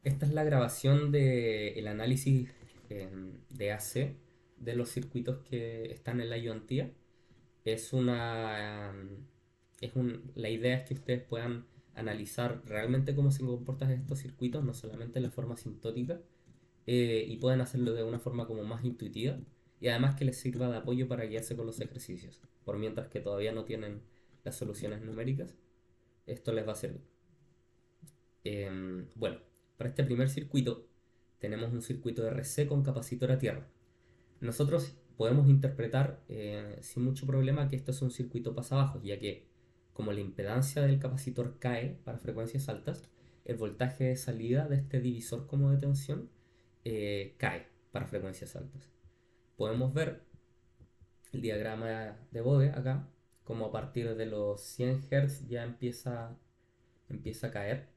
Esta es la grabación del análisis de AC de los circuitos que están en la ayudantía. Es una, la idea es que ustedes puedan analizar realmente cómo se comportan estos circuitos, no solamente de forma sintótica, y pueden hacerlo de una forma como más intuitiva, y además que les sirva de apoyo para guiarse con los ejercicios, por mientras que todavía no tienen las soluciones numéricas, esto les va a servir. Bueno, para este primer circuito tenemos un circuito RC con capacitor a tierra. Nosotros podemos interpretar sin mucho problema que esto es un circuito pasabajos, ya que como la impedancia del capacitor cae para frecuencias altas, el voltaje de salida de este divisor como de tensión cae para frecuencias altas. Podemos ver el diagrama de Bode acá, como a partir de los 100 Hz ya empieza a caer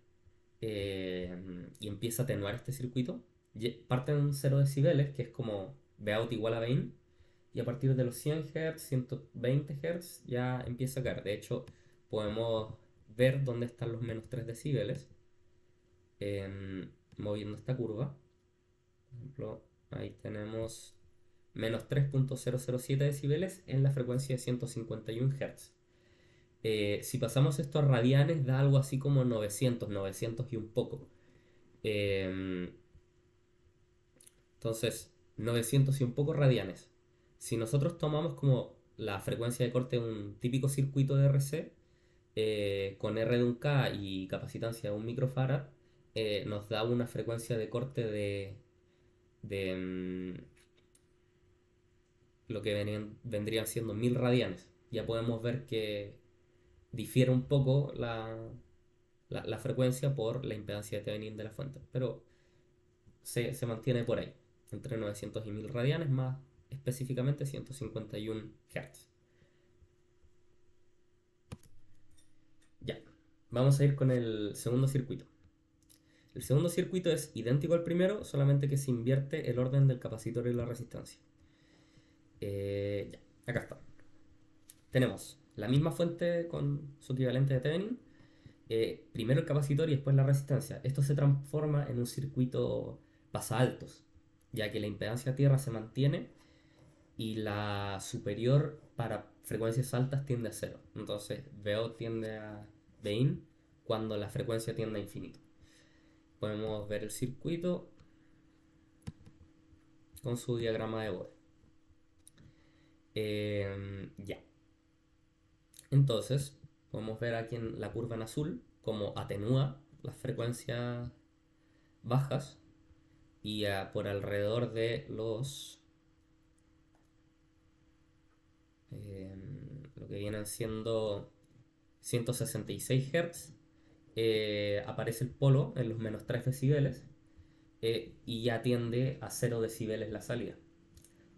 y empieza a atenuar este circuito. Parte en 0 decibeles, que es como Vout igual a 20, y a partir de los 100 Hz, 120 Hz ya empieza a caer. De hecho, podemos ver dónde están los menos 3 decibeles moviendo esta curva. Por ejemplo, ahí tenemos menos 3.007 decibeles en la frecuencia de 151 Hz. Si pasamos esto a radianes, da algo así como 900 y un poco. Eh, entonces, 900 y un poco radianes. Si nosotros tomamos como la frecuencia de corte de un típico circuito de RC, con R de un K y capacitancia de un microfarad, nos da una frecuencia de corte de lo que vendrían siendo 1000 radianes. Ya podemos ver que difiere un poco la frecuencia por la impedancia de Thevenin de la fuente, pero se mantiene por ahí, entre 900 y 1000 radianes, más específicamente 151 Hz. Ya, vamos a ir con el segundo circuito. El segundo circuito es idéntico al primero, solamente que se invierte el orden del capacitor y la resistencia. Ya, acá está. Tenemos la misma fuente con su equivalente de Thevenin, primero el capacitor y después la resistencia. Esto se transforma en un circuito pasa-altos, ya que la impedancia a tierra se mantiene y la superior para frecuencias altas tiende a cero. Entonces, VO tiende a Vin cuando la frecuencia tiende a infinito. Podemos ver el circuito con su diagrama de Bode. Ya. Entonces, podemos ver aquí en la curva en azul cómo atenúa las frecuencias bajas y por alrededor de los lo que vienen siendo 166 Hz, aparece el polo en los menos 3 decibeles y ya tiende a 0 decibeles la salida.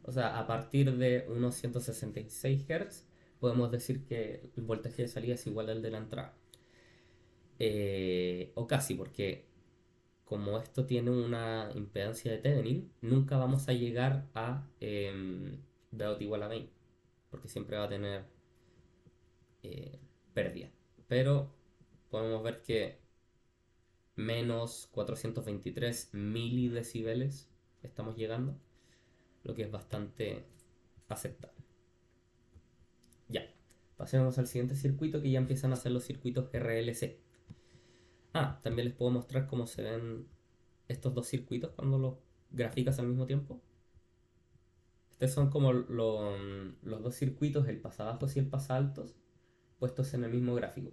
O sea, a partir de unos 166 Hz podemos decir que el voltaje de salida es igual al de la entrada. O casi, porque como esto tiene una impedancia de Thevenin, nunca vamos a llegar a Vout igual a 20, porque siempre va a tener eh, pérdida. Pero podemos ver que menos 423 milidecibeles estamos llegando, lo que es bastante aceptable. Ya, pasemos al siguiente circuito que ya empiezan a ser los circuitos RLC. También les puedo mostrar cómo se ven estos dos circuitos cuando los graficas al mismo tiempo. Estos son como los dos circuitos, el pasabajos y el pasaltos, puestos en el mismo gráfico.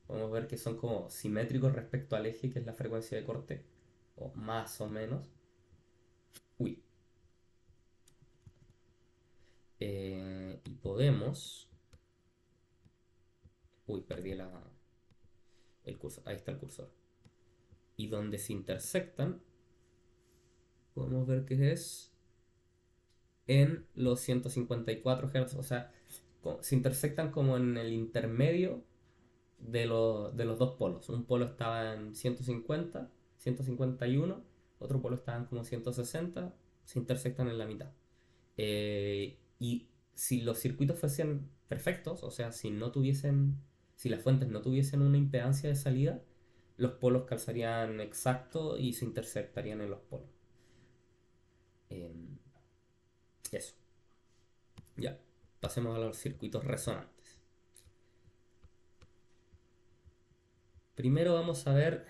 Podemos ver que son como simétricos respecto al eje, que es la frecuencia de corte, o más o menos. Uy. Y podemos... Uy, perdí el cursor. Ahí está el cursor. Y donde se intersectan, podemos ver que es en los 154 Hz. O sea, se intersectan como en el intermedio de los dos polos. Un polo estaba en 150, 151, otro polo estaba en como 160, se intersectan en la mitad. Y si los circuitos fuesen perfectos, o sea, si las fuentes no tuviesen una impedancia de salida, los polos calzarían exacto y se intersectarían en los polos. Em, Eso. Ya. Pasemos a los circuitos resonantes. Primero vamos a ver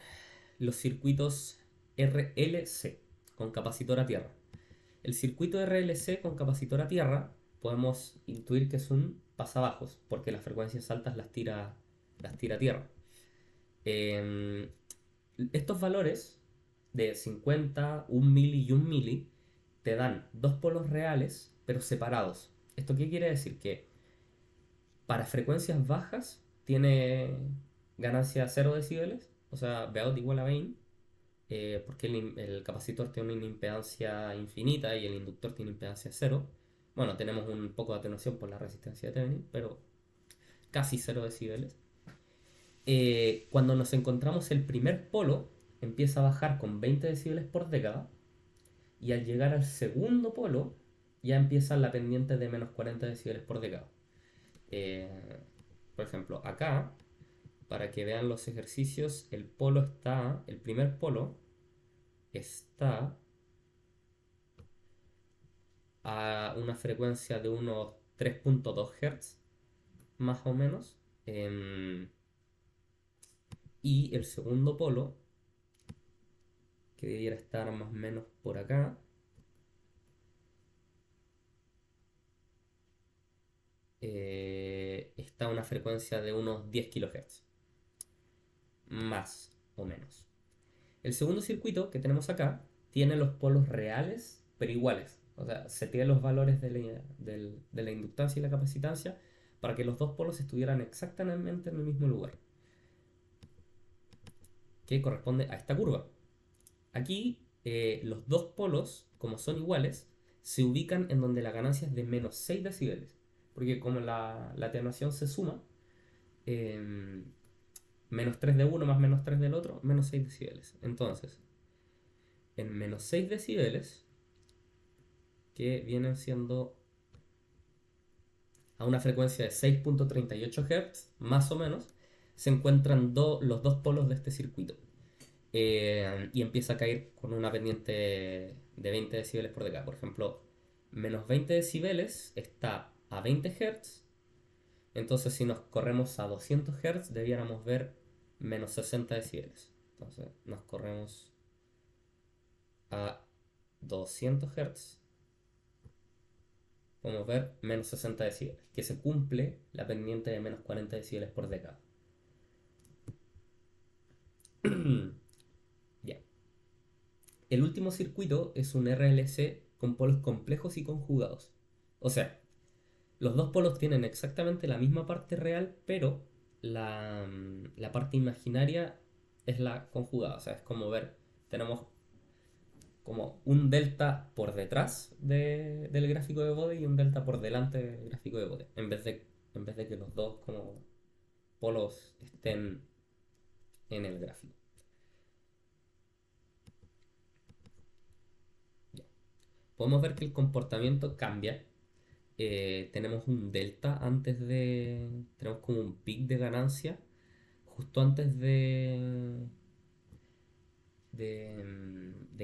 los circuitos RLC con capacitor a tierra. El circuito RLC con capacitor a tierra podemos intuir que es un pasabajos, porque las frecuencias altas las tira a tierra. Eh, Estos valores de 50, 1 mili y 1 mili te dan dos polos reales, pero separados. ¿Esto qué quiere decir? Que para frecuencias bajas tiene ganancia 0 decibeles, o sea, Vout igual a 20, porque el capacitor tiene una impedancia infinita y el inductor tiene impedancia 0. Bueno, tenemos un poco de atenuación por la resistencia de Thevenin, pero casi 0 decibeles. Cuando nos encontramos el primer polo, empieza a bajar con 20 decibeles por década, y al llegar al segundo polo, ya empieza la pendiente de menos 40 decibeles por década. Eh, por ejemplo, acá, para que vean los ejercicios, el primer polo está a una frecuencia de unos 3.2 Hz, más o menos. Y el segundo polo, que debiera estar más o menos por acá, está a una frecuencia de unos 10 kHz, más o menos. El segundo circuito que tenemos acá tiene los polos reales, pero iguales. O sea, se tienen los valores de la inductancia y la capacitancia para que los dos polos estuvieran exactamente en el mismo lugar, que corresponde a esta curva. Aquí los dos polos, como son iguales, se ubican en donde la ganancia es de menos 6 decibeles. Porque como la atenuación se suma, eh, menos 3 de uno más menos 3 del otro, menos 6 decibeles. Entonces, en menos 6 decibeles, que vienen siendo a una frecuencia de 6.38 Hz, más o menos, se encuentran los dos polos de este circuito. Y empieza a caer con una pendiente de 20 decibeles por década. Por ejemplo, menos 20 decibeles está a 20 Hz. Entonces, si nos corremos a 200 Hz, debiéramos ver menos 60 decibeles. Entonces, nos corremos a 200 Hz. Podemos ver menos 60 decibeles, que se cumple la pendiente de menos 40 decibeles por década. Ya. El último circuito es un RLC con polos complejos y conjugados. O sea, los dos polos tienen exactamente la misma parte real, pero la parte imaginaria es la conjugada. O sea, es como ver, tenemos como un delta por detrás del gráfico de Bode y un delta por delante del gráfico de Bode, en vez de que los dos como polos estén en el gráfico. Ya. Podemos ver que el comportamiento cambia. Tenemos un delta tenemos como un pic de ganancia justo antes de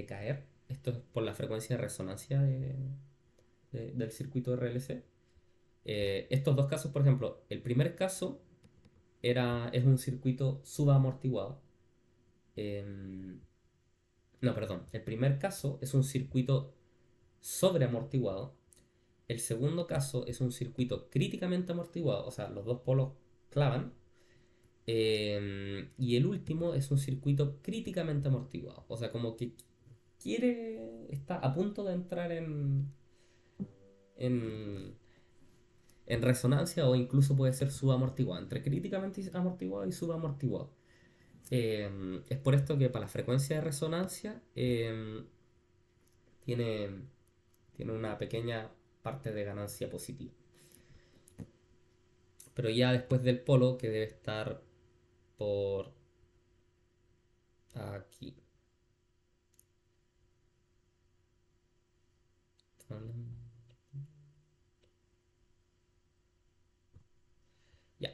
caer. Esto es por la frecuencia de resonancia del circuito RLC. Estos dos casos, por ejemplo, el primer caso es un circuito subamortiguado. No, perdón. El primer caso es un circuito sobreamortiguado. El segundo caso es un circuito críticamente amortiguado, o sea, los dos polos clavan. Y el último es un circuito críticamente amortiguado, o sea, como que está a punto de entrar en, en resonancia o incluso puede ser subamortiguado, entre críticamente amortiguado y subamortiguado. Es por esto que para la frecuencia de resonancia tiene, tiene una pequeña parte de ganancia positiva. Pero ya después del polo, que debe estar por aquí. Ya.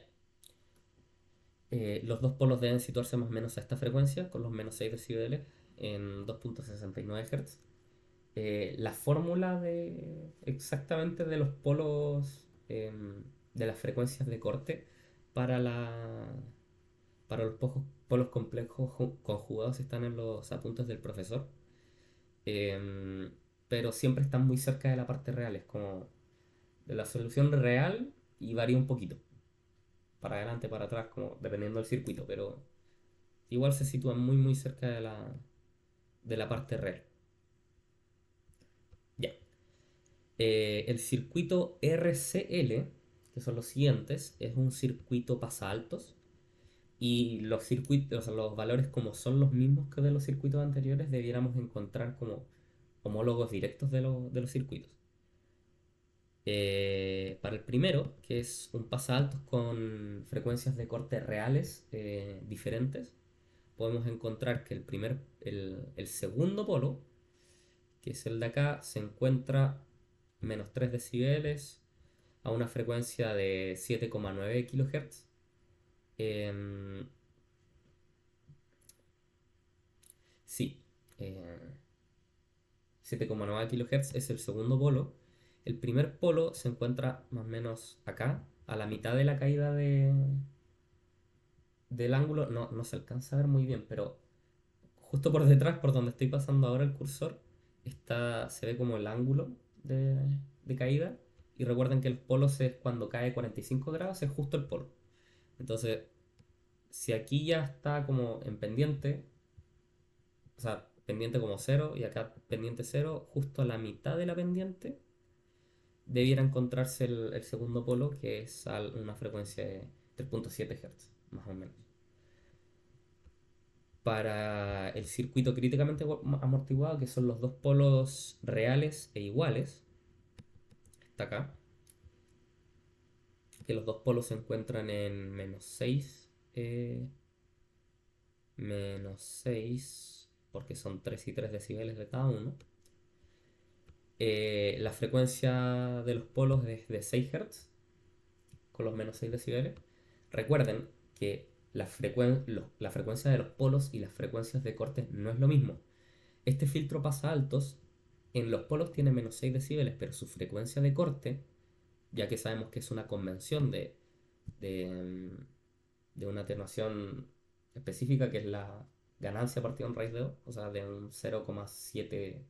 Los dos polos deben situarse más o menos a esta frecuencia, con los menos 6 decibeles en 2.69 Hz. La fórmula exactamente de los polos, de las frecuencias de corte para, para los polos complejos conjugados están en los apuntes del profesor. Em, pero siempre están muy cerca de la parte real, es como de la solución real y varía un poquito, para adelante, para atrás, como dependiendo del circuito, pero igual se sitúan muy muy cerca de la parte real. Ya. El circuito RCL, que son los siguientes, es un circuito pasaltos. Y los circuitos, o sea, los valores como son los mismos que de los circuitos anteriores, debiéramos encontrar como homólogos directos de los circuitos. Para el primero, que es un pasaltos con frecuencias de corte reales diferentes, podemos encontrar que el segundo polo, que es el de acá, se encuentra menos 3 decibeles a una frecuencia de 7,9 kHz. Em, sí, eh, 7,9 kHz es el segundo polo. El primer polo se encuentra más o menos acá, a la mitad de la caída del ángulo. No, no se alcanza a ver muy bien, pero justo por detrás, por donde estoy pasando ahora el cursor, se ve como el ángulo de caída. Y recuerden que el polo es cuando cae 45 grados, es justo el polo. Entonces, si aquí ya está como en pendiente, o sea, pendiente como cero y acá pendiente cero, justo a la mitad de la pendiente debiera encontrarse el segundo polo, que es a una frecuencia de 3.7 Hz, más o menos. Para el circuito críticamente amortiguado, que son los dos polos reales e iguales, está acá, que los dos polos se encuentran en menos 6, menos 6, porque son 3 y 3 decibeles de cada uno. La frecuencia de los polos es de 6 Hz, con los menos 6 decibeles. Recuerden que la frecuencia de los polos y las frecuencias de corte no es lo mismo. Este filtro pasa altos, en los polos tiene menos 6 decibeles, pero su frecuencia de corte, ya que sabemos que es una convención de, de una atenuación específica, que es la ganancia partida en raíz de 2, o sea, de un 0,7,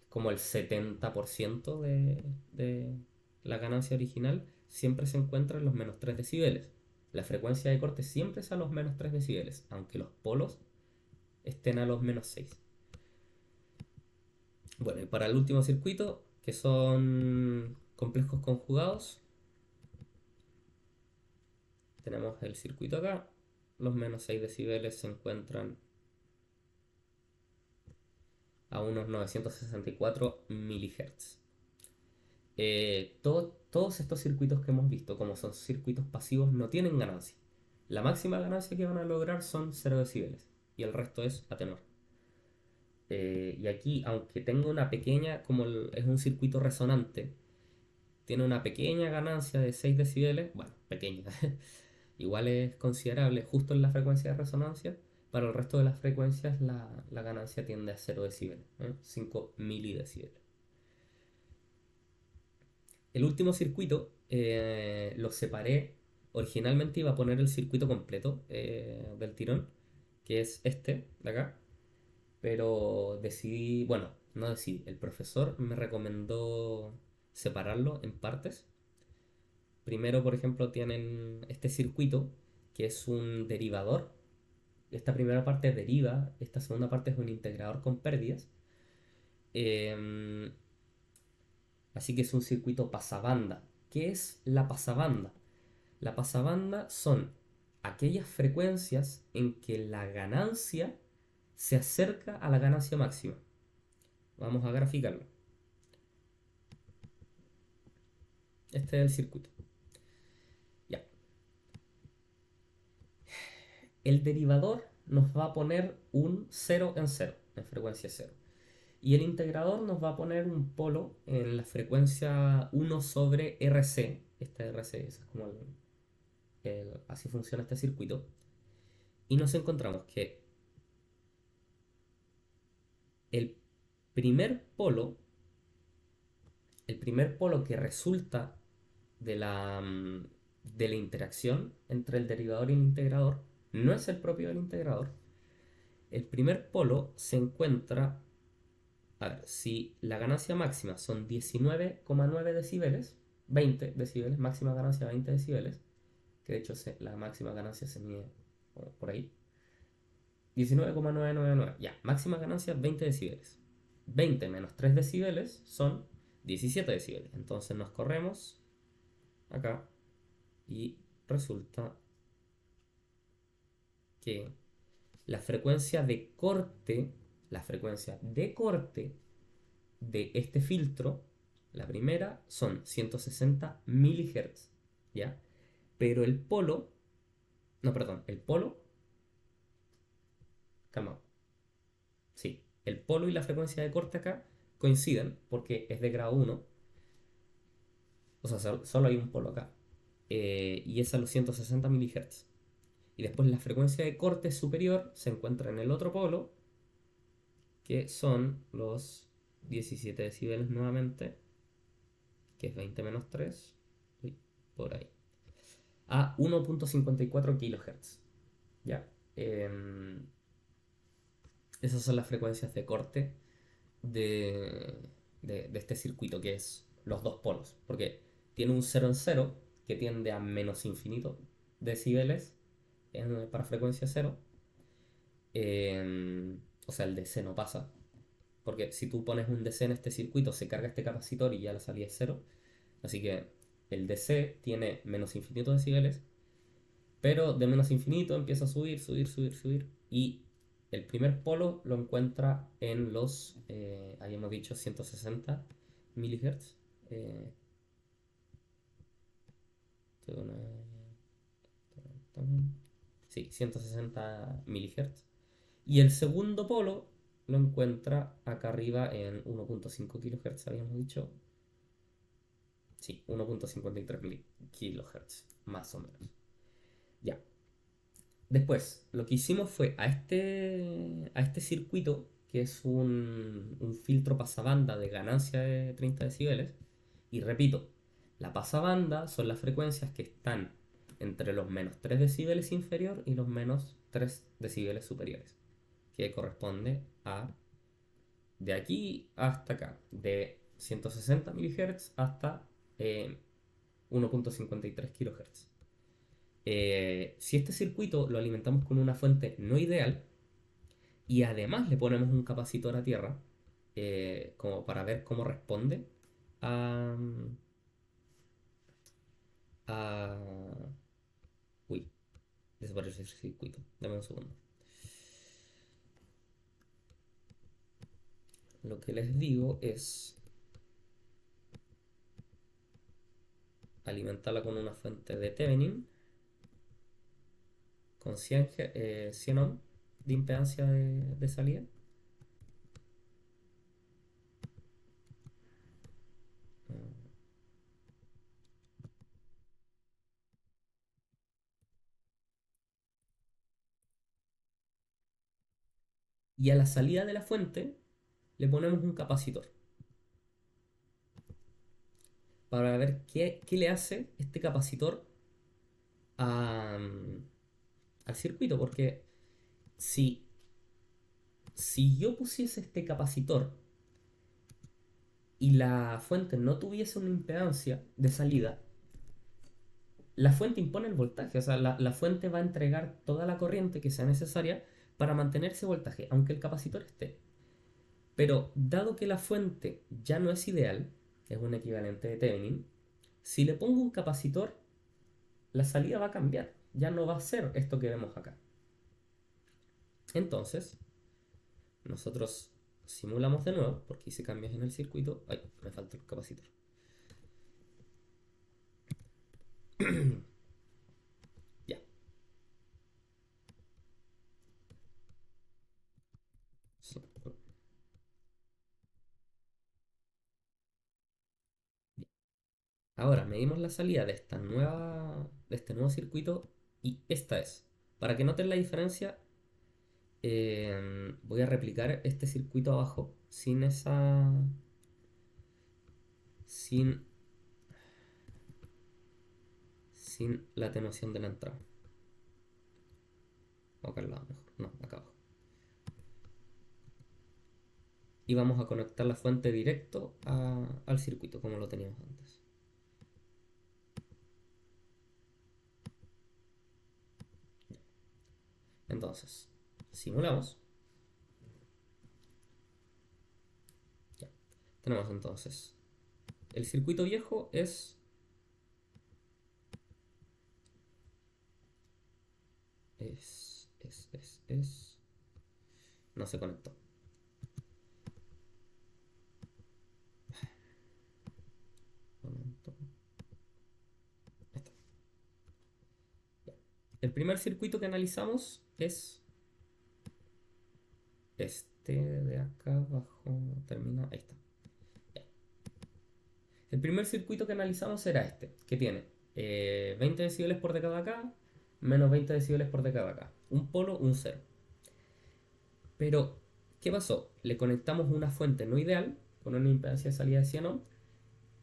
como el 70% de la ganancia original, siempre se encuentra en los menos 3 decibeles. La frecuencia de corte siempre es a los menos 3 decibeles, aunque los polos estén a los menos 6. Bueno, y para el último circuito, que son complejos conjugados, tenemos el circuito acá. Los menos 6 decibeles se encuentran a unos 964 milihertz. Todos estos circuitos que hemos visto, como son circuitos pasivos, no tienen ganancia. La máxima ganancia que van a lograr son 0 decibeles y el resto es atenuar. Y aquí, aunque tenga una pequeña, como es un circuito resonante, tiene una pequeña ganancia de 6 decibeles, bueno, pequeña, igual es considerable justo en la frecuencia de resonancia. Para el resto de las frecuencias la ganancia tiende a 0 decibeles, 5 milidecibeles. El último circuito lo separé. Originalmente iba a poner el circuito completo del tirón, que es este de acá. Pero decidí, bueno, no decidí. El profesor me recomendó separarlo en partes. Primero, por ejemplo, tienen este circuito, que es un derivador. Esta primera parte deriva, esta segunda parte es un integrador con pérdidas. Em, Así que es un circuito pasabanda. ¿Qué es la pasabanda? La pasabanda son aquellas frecuencias en que la ganancia se acerca a la ganancia máxima. Vamos a graficarlo. Este es el circuito. Ya. El derivador nos va a poner un 0 en 0, en frecuencia 0. Y el integrador nos va a poner un polo en la frecuencia 1 sobre RC. Esta RC es como así funciona este circuito. Y nos encontramos que el primer polo, el primer polo que resulta de la interacción entre el derivador y el integrador no es el propio del integrador. El primer polo se encuentra, a ver, si la ganancia máxima son 19,9 decibeles, 20 decibeles, máxima ganancia 20 decibeles, que de hecho la máxima ganancia se mide por ahí, 19,999, ya, máxima ganancia 20 decibeles. 20 menos 3 decibeles son 17 decibeles. Entonces nos corremos acá y resulta que la frecuencia de corte, la frecuencia de corte de este filtro, la primera son 160 milihertz, ¿ya? Pero el polo, no, perdón, el polo, calma, sí, el polo y la frecuencia de corte acá coinciden porque es de grado 1, o sea, solo hay un polo acá, y es a los 160 milihertz. Y después la frecuencia de corte superior se encuentra en el otro polo, que son los 17 decibeles nuevamente, que es 20 menos 3, por ahí, a 1,54 kHz. ¿Ya? Esas son las frecuencias de corte de, de este circuito, que es los dos polos, porque tiene un 0 en 0 que tiende a menos infinito decibeles para frecuencia 0. O sea, el DC no pasa, porque si tú pones un DC en este circuito, se carga este capacitor y ya la salida es 0. Así que el DC tiene menos infinito decibeles, pero de menos infinito empieza a subir, subir, subir, subir. Y el primer polo lo encuentra en los, habíamos dicho, 160 milihertz. Eh, sí, 160 milihertz. Y el segundo polo lo encuentra acá arriba en 1,5 kHz, habíamos dicho. Sí, 1,53 kHz, más o menos. Ya. Después, lo que hicimos fue a este circuito, que es un filtro pasabanda de ganancia de 30 decibeles, y repito, la pasabanda son las frecuencias que están entre los menos 3 decibeles inferior y los menos 3 decibeles superiores, que corresponde a de aquí hasta acá, de 160 MHz hasta 1,53 kHz. Si este circuito lo alimentamos con una fuente no ideal y además le ponemos un capacitor a tierra, como para ver cómo responde a, a... Uy, desapareció el circuito. Dame un segundo. Lo que les digo es alimentarla con una fuente de Thevenin con 100 ohm de impedancia de salida. Y a la salida de la fuente le ponemos un capacitor para ver qué le hace este capacitor al circuito. Porque si, si yo pusiese este capacitor y la fuente no tuviese una impedancia de salida, la fuente impone el voltaje. O sea, la fuente va a entregar toda la corriente que sea necesaria para mantener ese voltaje, aunque el capacitor esté. Pero dado que la fuente ya no es ideal, es un equivalente de Thevenin, si le pongo un capacitor, la salida va a cambiar. Ya no va a ser esto que vemos acá. Entonces, nosotros simulamos de nuevo, porque hice cambios en el circuito. Ay, me falta el capacitor. Ya. Sí. Ahora medimos la salida de este nuevo circuito y esta es. Para que noten la diferencia, voy a replicar este circuito abajo sin, sin la atenuación de la entrada. O acá al lado mejor. No, acá abajo. Y vamos a conectar la fuente directo al circuito como lo teníamos antes. Entonces, simulamos. Ya. Tenemos entonces el circuito viejo es. No se conectó. Momento. Ahí está. Ya. El primer circuito que analizamos es este de acá abajo. Termina. Ahí está. Ya. El primer circuito que analizamos era este, que tiene 20 decibeles por década acá, menos 20 decibeles por década acá. Un polo, un cero. Pero, ¿qué pasó? Le conectamos una fuente no ideal, con una impedancia de salida de 100 ohm,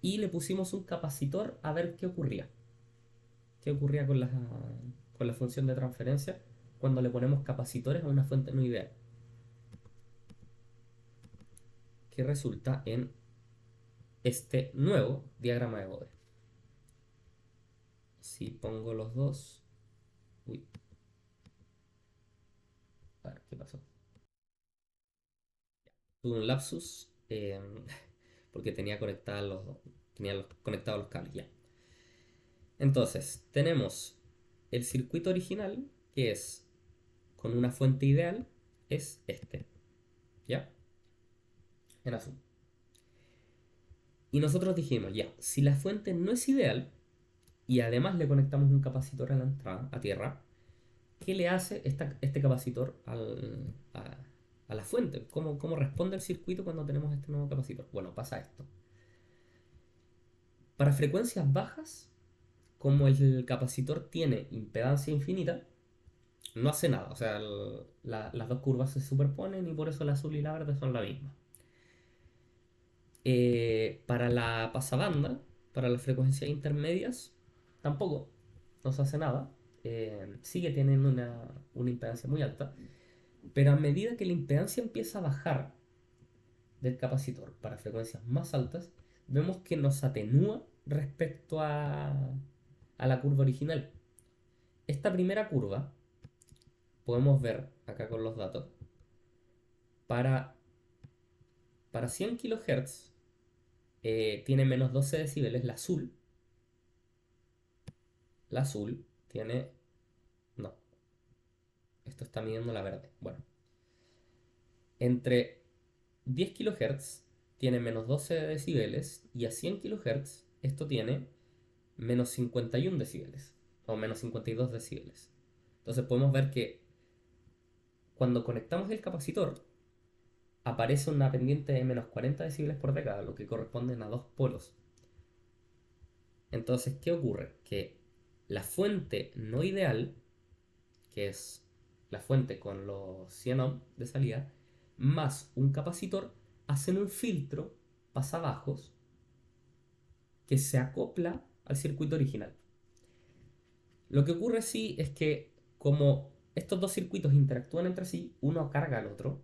y le pusimos un capacitor a ver qué ocurría. ¿Qué ocurría con la función de transferencia cuando le ponemos capacitores a una fuente no ideal? Que resulta en este nuevo diagrama de Bode. Si pongo los dos... Uy. A ver, ¿qué pasó? Tuve un lapsus porque tenía conectados los cables ya. Entonces, tenemos el circuito original, que es con una fuente ideal, es este, ¿ya? En azul. Y nosotros dijimos, ya, si la fuente no es ideal, y además le conectamos un capacitor a la entrada, a tierra, ¿qué le hace este capacitor a la fuente? ¿Cómo responde el circuito cuando tenemos este nuevo capacitor? Bueno, pasa esto. Para frecuencias bajas, como el capacitor tiene impedancia infinita, no hace nada. O sea, las dos curvas se superponen y por eso la azul y la verde son la misma. Para la pasabanda, para las frecuencias intermedias, tampoco no se hace nada. Sigue teniendo una impedancia muy alta. Pero a medida que la impedancia empieza a bajar del capacitor para frecuencias más altas, vemos que nos atenúa respecto a la curva original. Esta primera curva, podemos ver acá con los datos, para, para 100 kHz tiene menos 12 decibeles, la azul. La azul tiene... No, esto está midiendo la verde. Bueno, entre 10 kHz tiene menos 12 decibeles y a 100 kHz esto tiene menos 51 decibeles o menos 52 decibeles. Entonces podemos ver que cuando conectamos el capacitor aparece una pendiente de menos 40 decibeles por década, lo que corresponden a dos polos. Entonces, ¿qué ocurre? Que la fuente no ideal, que es la fuente con los 100 ohm de salida, más un capacitor, hacen un filtro pasabajos que se acopla al circuito original. Lo que ocurre sí es que como estos dos circuitos interactúan entre sí, uno carga al otro,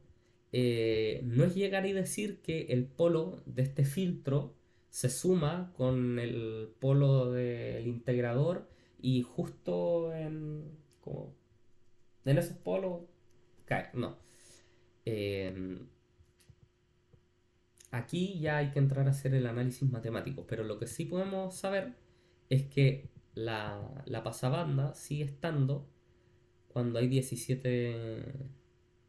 no es llegar y decir que el polo de este filtro se suma con el polo del integrador y justo en esos polos cae. No. Eh, Aquí ya hay que entrar a hacer el análisis matemático, pero lo que sí podemos saber es que la pasabanda sigue estando cuando hay 17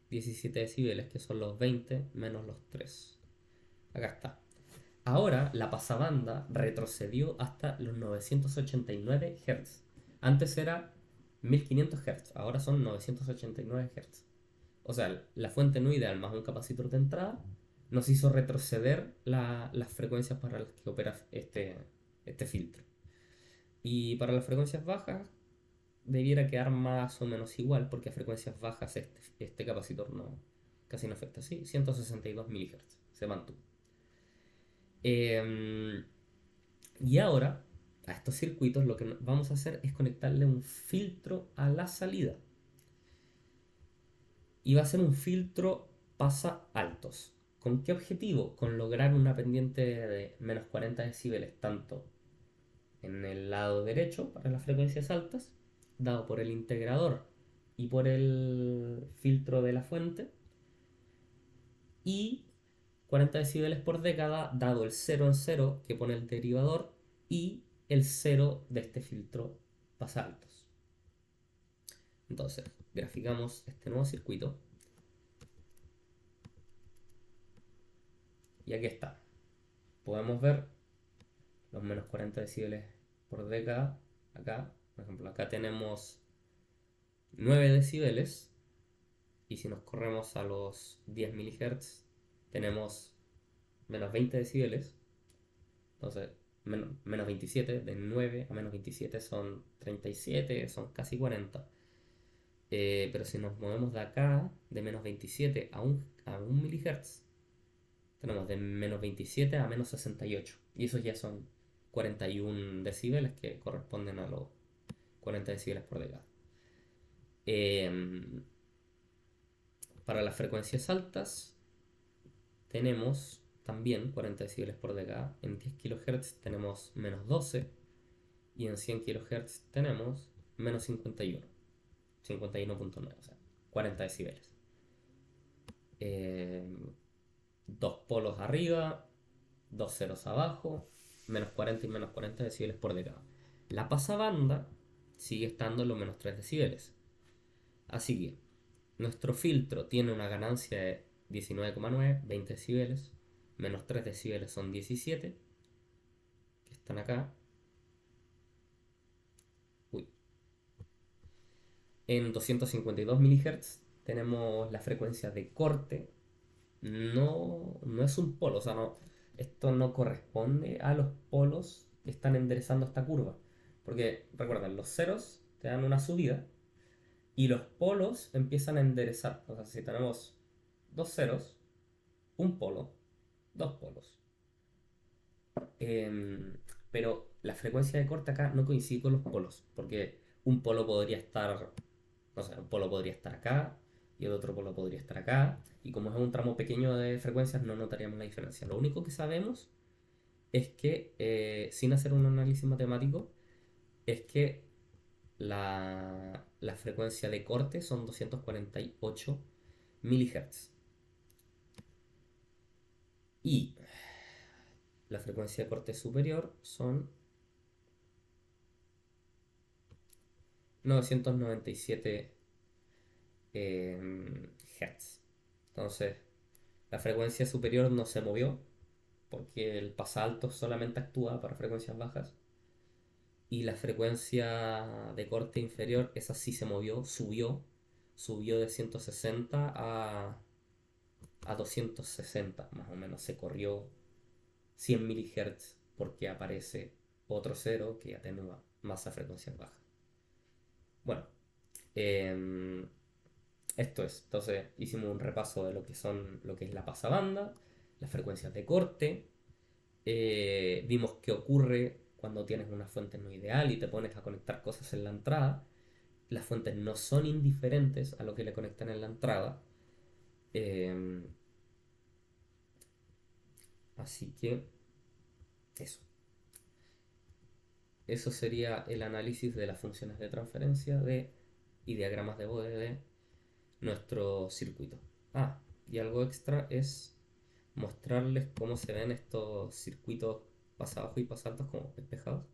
decibeles, que son los 20 menos los 3. Acá está. Ahora la pasabanda retrocedió hasta los 989 Hz. Antes era 1500 Hz, ahora son 989 Hz. O sea, la fuente no ideal más un capacitor de entrada nos hizo retroceder las frecuencias para las que opera este este filtro. Y para las frecuencias bajas debiera quedar más o menos igual, porque a frecuencias bajas este capacitor casi no afecta. Sí, 162 MHz se mantuvo. Y ahora, a estos circuitos lo que vamos a hacer es conectarle un filtro a la salida. Y va a ser un filtro pasa altos. ¿Con qué objetivo? Con lograr una pendiente de menos 40 decibeles, tanto en el lado derecho para las frecuencias altas, dado por el integrador y por el filtro de la fuente, y 40 decibeles por década, dado el 0 en 0 que pone el derivador y el 0 de este filtro pasa altos. Entonces, graficamos este nuevo circuito. Y aquí está. Podemos ver los menos 40 decibeles por década. Acá, por ejemplo, acá tenemos 9 decibeles. Y si nos corremos a los 10 MHz, tenemos menos 20 decibeles. Entonces, menos 27, de 9 a menos 27 son 37, son casi 40. Pero si nos movemos de acá, de menos 27 a 1 MHz, tenemos de menos 27 a menos 68. Y esos ya son 41 decibeles que corresponden a los 40 decibeles por década. Para las frecuencias altas tenemos también 40 decibeles por década. En 10 kHz tenemos menos 12 y en 100 kHz tenemos menos 51. 51.9, o sea, 40 decibeles. Dos polos arriba, dos ceros abajo, menos 40 y menos 40 decibeles por década. La pasabanda sigue estando en los menos 3 decibeles. Así que nuestro filtro tiene una ganancia de 19,9, 20 decibeles, menos 3 decibeles son 17, que están acá. En 252 MHz tenemos la frecuencia de corte. No es un polo, o sea, esto no corresponde a los polos que están enderezando esta curva. Porque recuerden, los ceros te dan una subida y los polos empiezan a enderezar. O sea, si tenemos dos ceros, un polo, dos polos. Pero la frecuencia de corte acá no coincide con los polos, porque un polo podría estar, no sé, un polo podría estar acá y el otro polo podría estar acá, y como es un tramo pequeño de frecuencias no notaríamos la diferencia. Lo único que sabemos es que, sin hacer un análisis matemático, es que la frecuencia de corte son 248 MHz. Y la frecuencia de corte superior son 997 Hz. Entonces, la frecuencia superior no se movió porque el pasalto solamente actúa para frecuencias bajas. Y la frecuencia de corte inferior, esa sí se movió, subió de 160 a 260, más o menos. Se corrió 100 MHz porque aparece otro cero que atenúa más a frecuencias bajas. Bueno, esto es. Entonces hicimos un repaso de lo que es la pasabanda, las frecuencias de corte. Vimos qué ocurre cuando tienes una fuente no ideal y te pones a conectar cosas en la entrada. Las fuentes no son indiferentes a lo que le conectan en la entrada. Así que eso. Eso sería el análisis de las funciones de transferencia y diagramas de Bode de nuestro circuito. Y algo extra es mostrarles cómo se ven estos circuitos pasa abajo y pasa altos como despejados.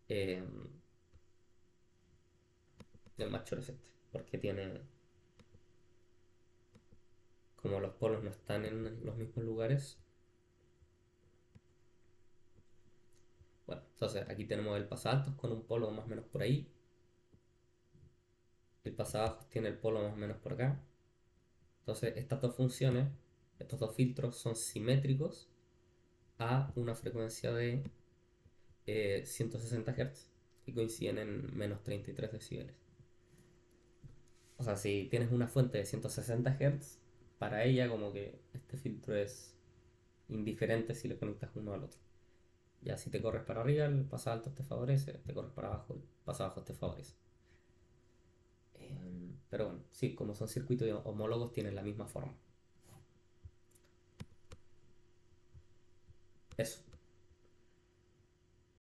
El más choro es este, porque tiene, como los polos no están en los mismos lugares. Bueno, entonces aquí tenemos el pasabajos con un polo más o menos por ahí. El pasabajos tiene el polo más o menos por acá. Entonces estas dos funciones, estos dos filtros son simétricos a una frecuencia de 160 Hz y coinciden en menos 33 decibeles. O sea, si tienes una fuente de 160 Hz, para ella como que este filtro es indiferente si le conectas uno al otro. Ya si te corres para arriba, el paso alto te favorece, te corres para abajo, el paso abajo te favorece. Pero bueno, sí, como son circuitos homólogos, tienen la misma forma. Eso.